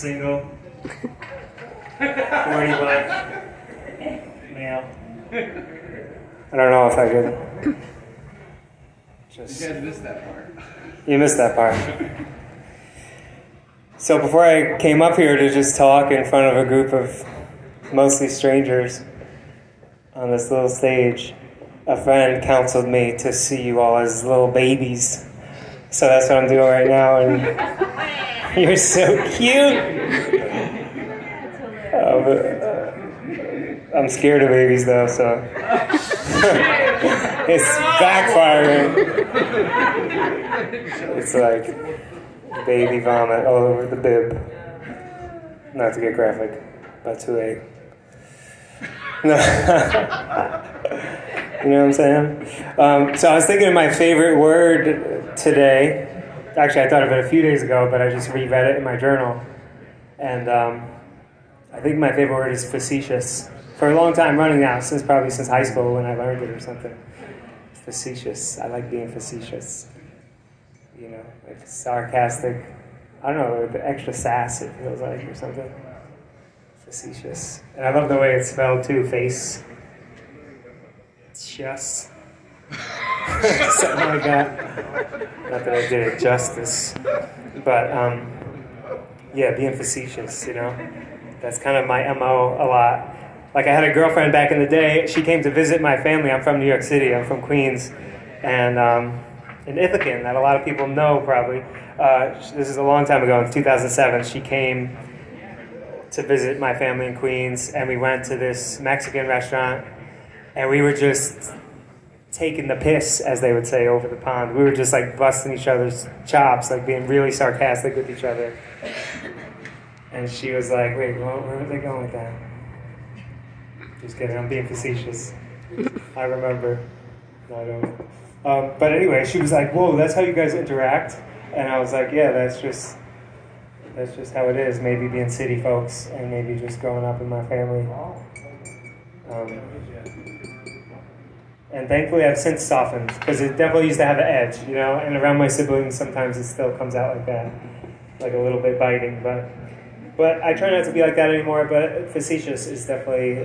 single, 41, male. I don't know if I could. You guys missed that part. You missed that part. So before I came up here to just talk in front of a group of mostly strangers on this little stage, a friend counseled me to see you all as little babies. So that's what I'm doing right now, and you're so cute. I'm scared of babies though, so it's backfiring. It's like baby vomit all over the bib. Not to get graphic, but too late. No. You know what I'm saying? So I was thinking of my favorite word today. Actually, I thought of it a few days ago, but I just reread it in my journal. And I think my favorite word is facetious. For a long time running now, probably since high school when I learned it or something. It's facetious. I like being facetious. You know, like sarcastic. I don't know, the extra sass it feels like or something. Facetious. And I love the way it's spelled too, face. Just. Something like that. Not that I did it justice. But, yeah, being facetious, you know. That's kind of my MO a lot. Like I had a girlfriend back in the day. She came to visit my family. I'm from New York City. I'm from Queens. And in Ithaca, that a lot of people know probably. This is a long time ago, in 2007. She came to visit my family in Queens, and we went to this Mexican restaurant, and we were just taking the piss, as they would say, over the pond. We were just like busting each other's chops, like being really sarcastic with each other. And she was like, wait, where are they going with that? Just kidding, I'm being facetious. I remember. No, I don't. But anyway, she was like, whoa, that's how you guys interact? And I was like, yeah, that's just how it is. Maybe being city folks and maybe just growing up in my family. And thankfully I've since softened, because it definitely used to have an edge, you know, and around my siblings sometimes it still comes out like that, like a little bit biting, but I try not to be like that anymore. But facetious is definitely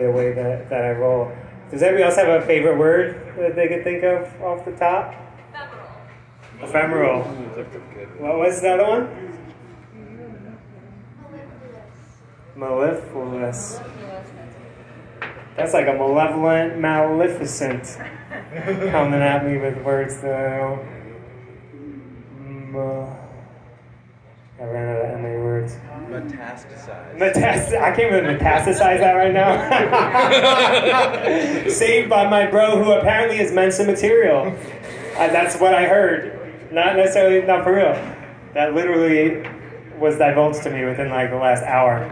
a way that I roll. Does anybody else have a favorite word that they could think of off the top? Ephemeral. What was the other one? Mellifluous. That's like a malevolent, maleficent coming at me with words that I don't. I ran out of MA words. Metastasize. I can't even metastasize that right now. Saved by my bro, who apparently is Mensa material. That's what I heard. Not for real. That literally was divulged to me within like the last hour.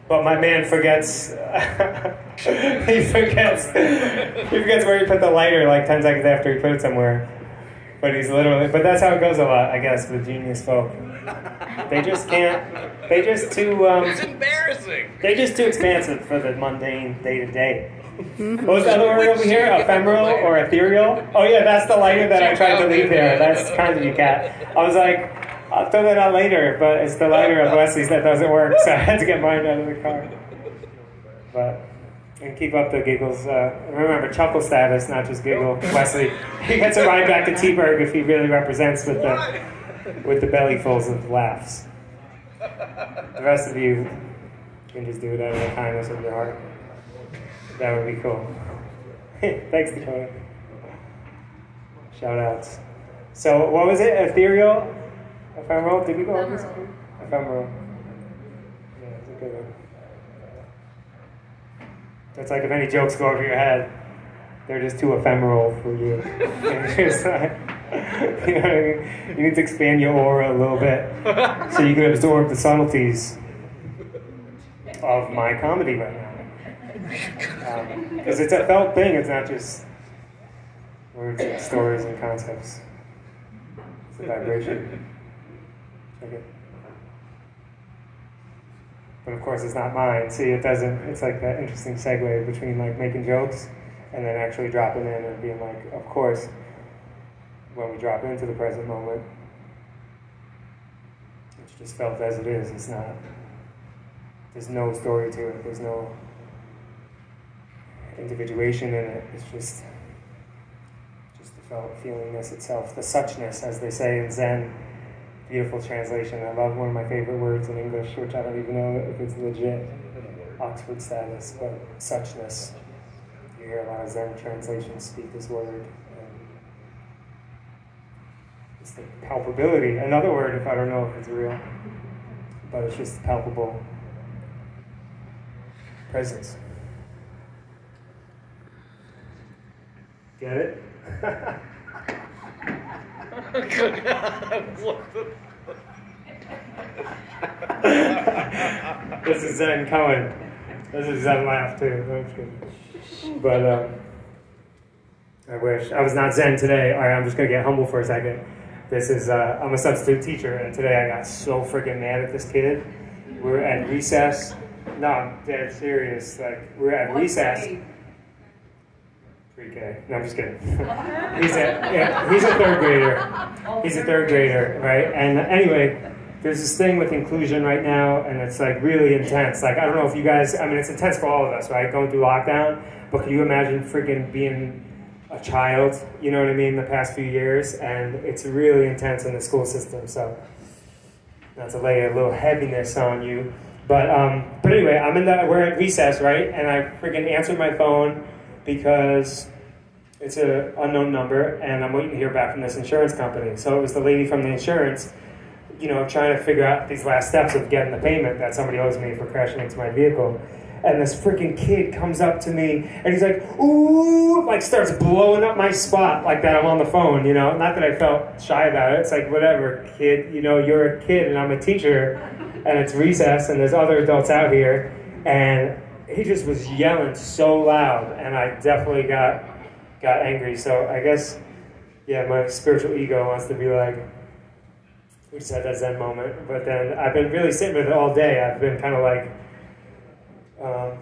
But my man forgets. he forgets where he put the lighter like 10 seconds after he put it somewhere. But that's how it goes a lot, I guess, with genius folk. They just can't. They just too. It's embarrassing. They're just too expansive for the mundane day to day. What was the other word over here? Ephemeral or ethereal? Oh yeah, that's the lighter that I tried to leave there. That's kind of you, Cat. I was like, I'll throw that on later, but it's the lighter of Wesley's that doesn't work, so I had to get mine out of the car. But. And keep up the giggles. Remember, chuckle status, not just giggle. Wesley, he gets a ride back to T-Berg if he really represents with the bellyfuls of laughs. The rest of you can just do it out of the kindness of your heart. That would be cool. Thanks, Dakota. Shout outs. So, what was it? Ethereal? Ephemeral? Did we go over this? Ephemeral. Yeah, it's a good one. It's like if any jokes go over your head, they're just too ephemeral for you. And you're just like, you know what I mean? You need to expand your aura a little bit so you can absorb the subtleties of my comedy right now. Because it's a felt thing, it's not just words and stories and concepts. It's a vibration. Okay. But of course it's not mine. See, it's like that interesting segue between like making jokes and then actually dropping in and being like, of course, when we drop into the present moment, which just felt as it is. It's not, there's no story to it, there's no individuation in it. It's just the felt feelingness itself, the suchness, as they say in Zen. Beautiful translation. I love one of my favorite words in English, which I don't even know if it's legit Oxford status, but suchness. You hear a lot of Zen translations speak this word. It's the palpability. Another word, if I don't know if it's real, but it's just palpable presence. Get it? This is Zen Cohen. This is Zen laugh too. That's good. But I wish I was not Zen today. All right, I'm just gonna get humble for a second. This is I'm a substitute teacher, and today I got so freaking mad at this kid. We were at recess. No, I'm dead serious. Like we were at recess. Pre-K. No, I'm just kidding. He's a third grader. He's a third grader, right? And anyway, there's this thing with inclusion right now, and it's like really intense. Like I don't know if you guys, I mean, it's intense for all of us, right? Going through lockdown, but can you imagine freaking being a child? You know what I mean? The past few years, and it's really intense in the school system. So not to lay a little heaviness on you, but anyway, we're at recess, right? And I freaking answered my phone, because it's an unknown number, and I'm waiting to hear back from this insurance company. So it was the lady from the insurance, you know, trying to figure out these last steps of getting the payment that somebody owes me for crashing into my vehicle. And this freaking kid comes up to me, and he's like, ooh, like starts blowing up my spot like that I'm on the phone, you know? Not that I felt shy about it. It's like, whatever, kid, you know, you're a kid, and I'm a teacher, and it's recess, and there's other adults out here, and he just was yelling so loud, and I definitely got angry. So I guess, yeah, my spiritual ego wants to be like, we just had that Zen moment. But then I've been really sitting with it all day. I've been kind of like, and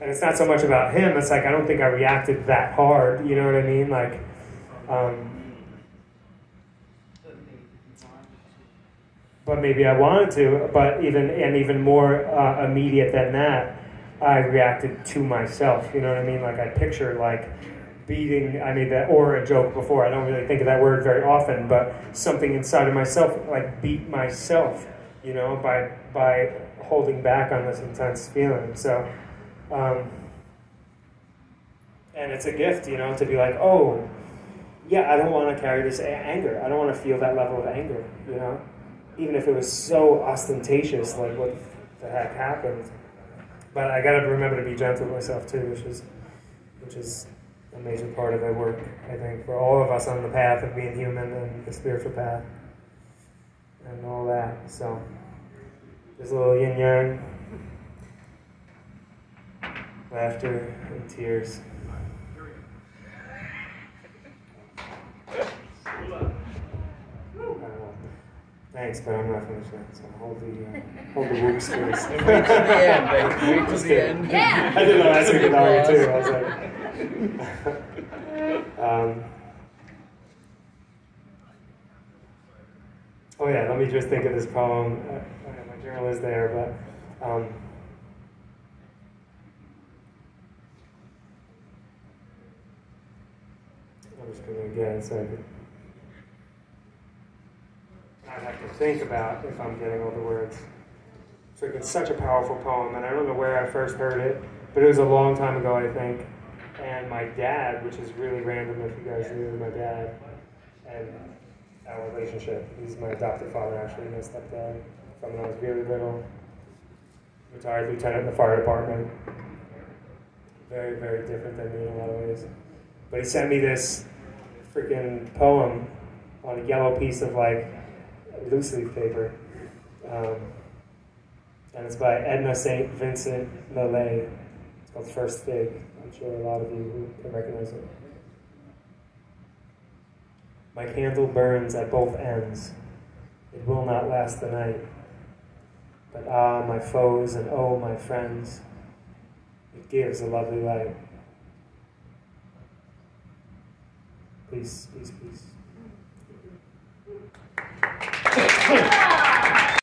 it's not so much about him. It's like I don't think I reacted that hard. You know what I mean? Like, but maybe I wanted to, but even more immediate than that, I reacted to myself, you know what I mean? Like I pictured like beating, I made that or a joke before, I don't really think of that word very often, but something inside of myself, like beat myself, you know, by holding back on this intense feeling. So, and it's a gift, you know, to be like, oh, yeah, I don't want to carry this anger. I don't want to feel that level of anger, you know? Even if it was so ostentatious, like what the heck happened. But I gotta remember to be gentle with myself too, which is a major part of my work, I think, for all of us on the path of being human and the spiritual path and all that. So there's a little yin yang, laughter and tears. Thanks, but I'm not finished yet, so hold the whoops, please. Wait till the end, baby. Wait till the end. Yeah. I did that last week with Ari too. I was like, oh yeah, let me just think of this poem. My journal is there, but I'm just gonna get it so I could. I have to think about if I'm getting all the words. It's such a powerful poem, and I don't know where I first heard it, but it was a long time ago, I think. And my dad, which is really random if you guys knew my dad, and our relationship. He's my adopted father, actually, my stepdad, from when I was really little. Retired lieutenant in the fire department. Very, very different than me in a lot of ways. But he sent me this freaking poem on a yellow piece of like loose leaf paper. And it's by Edna St. Vincent Millay. It's called First Fig. I'm sure a lot of you can recognize it. My candle burns at both ends. It will not last the night. But ah, my foes, and oh, my friends, it gives a lovely light. Peace, peace, peace. Hey.